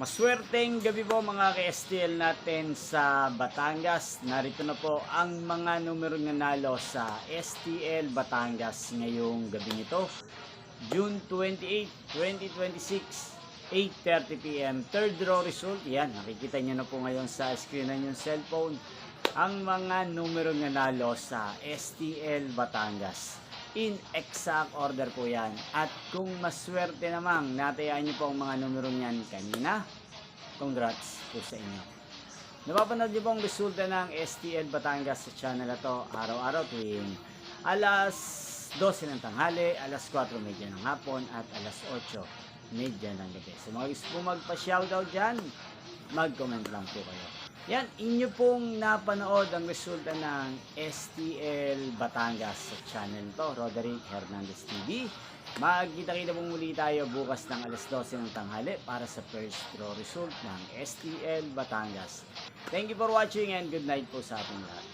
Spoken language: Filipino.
Maswerteng gabi po mga ka-STL natin sa Batangas. Narito na po ang mga numero nanalo sa STL Batangas ngayong gabi nito. June 28, 2026, 8:30 PM. Third draw result. Yan, nakikita nyo na po ngayon sa screen ng yung cellphone ang mga numero nanalo sa STL Batangas. In exact order po yan. At kung maswerte namang natayaan nyo po ang mga numero niyan kanina, congrats po sa inyo. Napapanood nyo po ang resulta ng STL Batangas sa channel na to araw-araw tuwing alas 12 ng tanghali, alas 4:30 ng hapon at alas 8:30 ng gabi. So mga gusto po magpa-shoutout dyan, mag-comment lang po kayo. Yan, inyo pong napanood ang resulta ng STL Batangas sa channel to, Roderick Hernandez TV. Magkita-kita pong muli tayo bukas ng alas 12 ng tanghali para sa first draw result ng STL Batangas. Thank you for watching and good night po sa ating lahat.